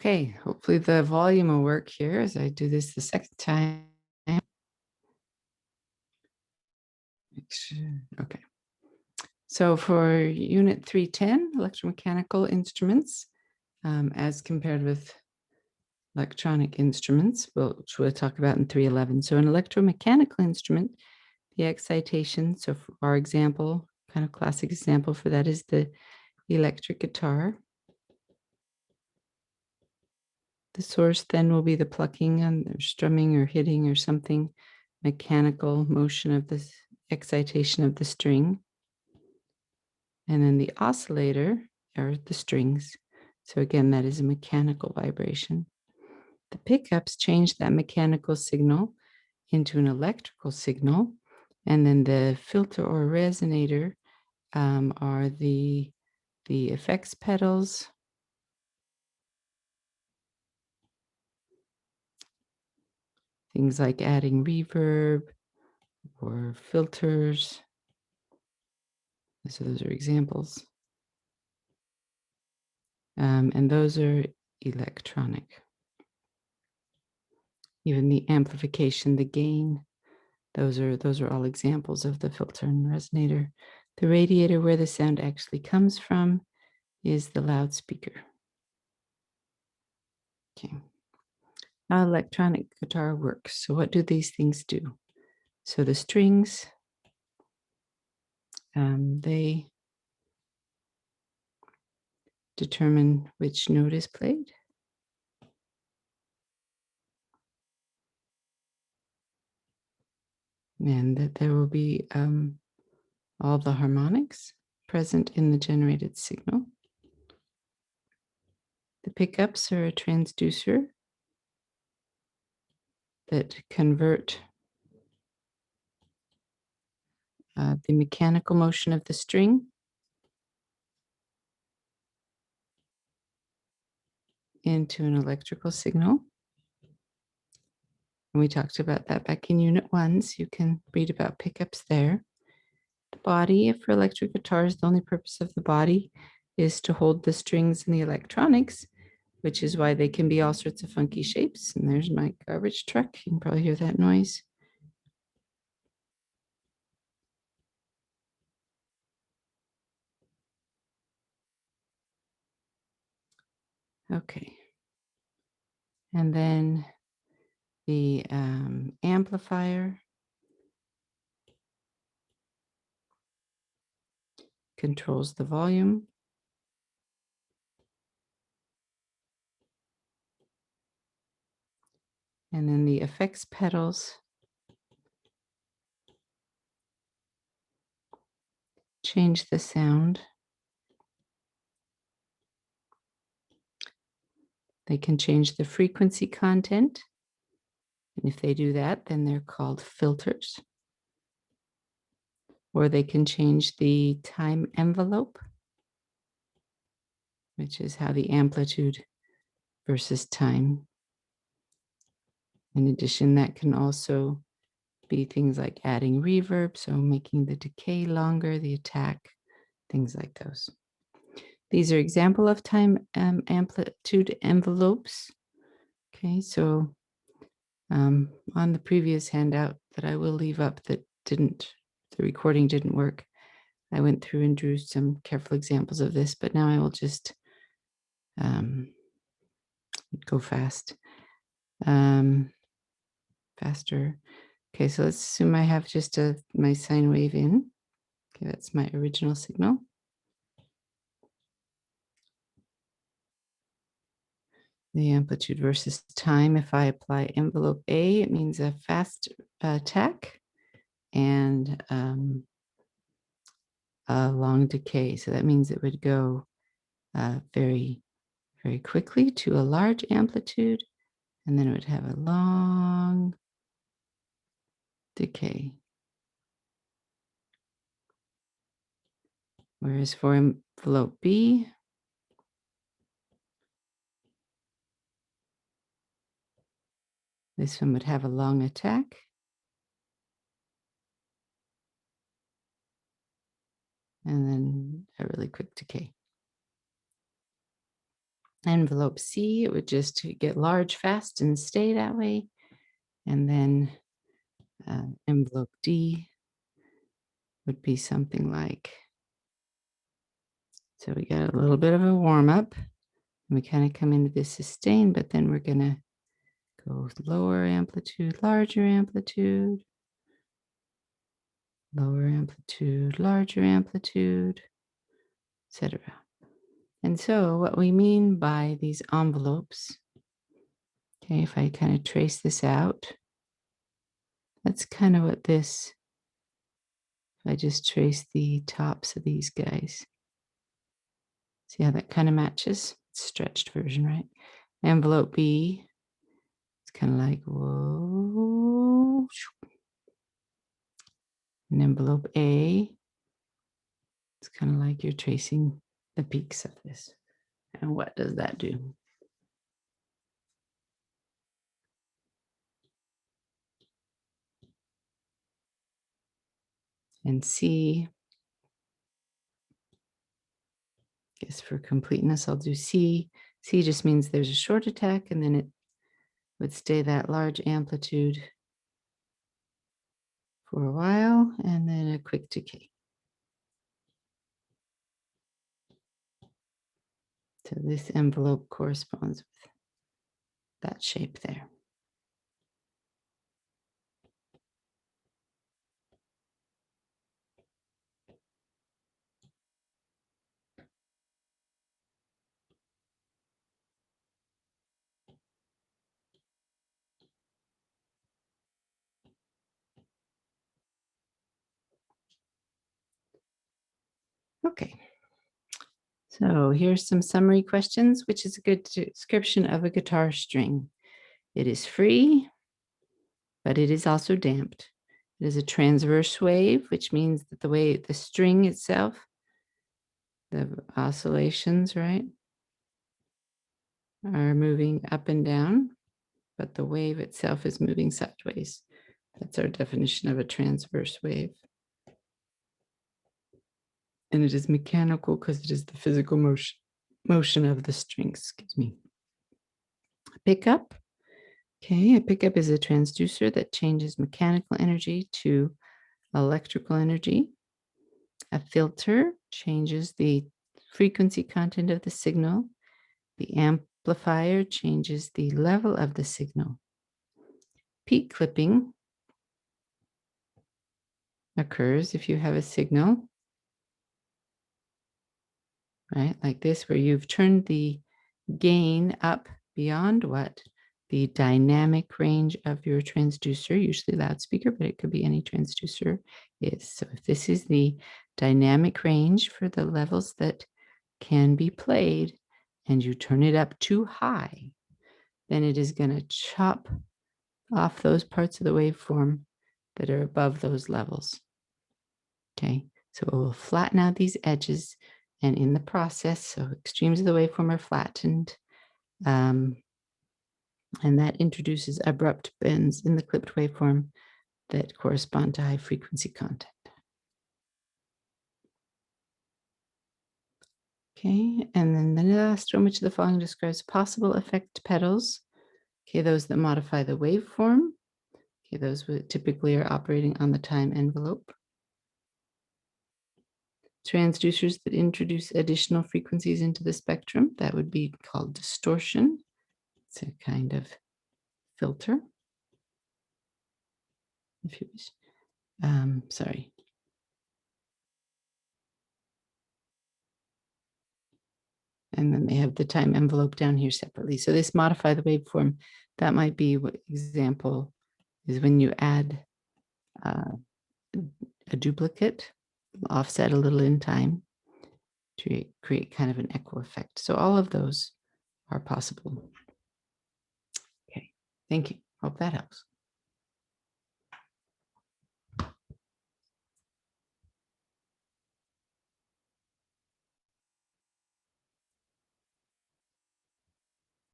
Okay, hopefully the volume will work here as I do this the second time. Make sure. Okay. So for Unit 310, electromechanical instruments, as compared with electronic instruments, which we'll talk about in 311. So an electromechanical instrument, the excitation, so for our example, kind of classic example for that is the electric guitar. The source then will be the plucking and strumming or hitting or something, mechanical motion of this excitation of the string. And then the oscillator are the strings. So again, that is a mechanical vibration. The pickups change that mechanical signal into an electrical signal. And then the filter or resonator are the effects pedals. Things like adding reverb or filters. So those are examples. And those are electronic. Even the amplification, the gain, those are all examples of the filter and resonator. The radiator, where the sound actually comes from, is the loudspeaker. Okay. How electronic guitar works. So what do these things do? So the strings, they determine which note is played. And that there will be all the harmonics present in the generated signal. The pickups are a transducer that convert the mechanical motion of the string into an electrical signal. And we talked about that back in Unit 1, so you can read about pickups there. The body for electric guitars, the only purpose of the body is to hold the strings and the electronics, which is why they can be all sorts of funky shapes. And there's my garbage truck. You can probably hear that noise. Okay. And then the amplifier controls the volume. And then the effects pedals change the sound. They can change the frequency content. And if they do that, then they're called filters. Or they can change the time envelope, which is how the amplitude versus time. In addition, that can also be things like adding reverb, so making the decay longer, the attack, things like those. These are example of time amplitude envelopes. Okay, so on the previous handout that I will leave up that the recording didn't work, I went through and drew some careful examples of this, but now I will just go fast. Faster. Okay, so let's assume I have just my sine wave in. Okay, that's my original signal. The amplitude versus time. If I apply envelope A, it means a fast attack and a long decay. So that means it would go very, very quickly to a large amplitude, and then it would have a long decay. Whereas for envelope B, this one would have a long attack. And then a really quick decay. Envelope C, it would just get large fast and stay that way. And then envelope D would be something like, so we got a little bit of a warm up. And we kind of come into this sustain, but then we're going to go lower amplitude, larger amplitude, lower amplitude, larger amplitude, etc. And so what we mean by these envelopes, okay, if I kind of trace this out, that's kind of what this, if I just trace the tops of these guys, see how that kind of matches? Stretched version, right? Envelope B, it's kind of like, whoa. And envelope A, it's kind of like you're tracing the peaks of this. And what does that do? And C, I guess for completeness, I'll do C. C just means there's a short attack, and then it would stay that large amplitude for a while, and then a quick decay. So this envelope corresponds with that shape there. Okay. So here's some summary questions, which is a good description of a guitar string. It is free, but it is also damped. It is a transverse wave, which means that the way the string itself, the oscillations, right, are moving up and down, but the wave itself is moving sideways. That's our definition of a transverse wave. And it is mechanical because it is the physical motion of the string, excuse me. Pickup. Okay, a pickup is a transducer that changes mechanical energy to electrical energy. A filter changes the frequency content of the signal. The amplifier changes the level of the signal. Peak clipping occurs if you have a signal, right, like this, where you've turned the gain up beyond what the dynamic range of your transducer, usually loudspeaker, but it could be any transducer, is. So if this is the dynamic range for the levels that can be played and you turn it up too high, then it is going to chop off those parts of the waveform that are above those levels. Okay, so it will flatten out these edges, and in the process, so extremes of the waveform are flattened, and that introduces abrupt bends in the clipped waveform that correspond to high frequency content. Okay, and then the last one, which of the following describes possible effect pedals? Okay, those that modify the waveform. Okay, those typically are operating on the time envelope. Transducers that introduce additional frequencies into the spectrum, that would be called distortion. It's a kind of filter, if you wish. Sorry. And then they have the time envelope down here separately. So this modify the waveform, that might be what example is when you add a duplicate, offset a little in time to create kind of an echo effect. So all of those are possible. Okay, thank you. Hope that helps.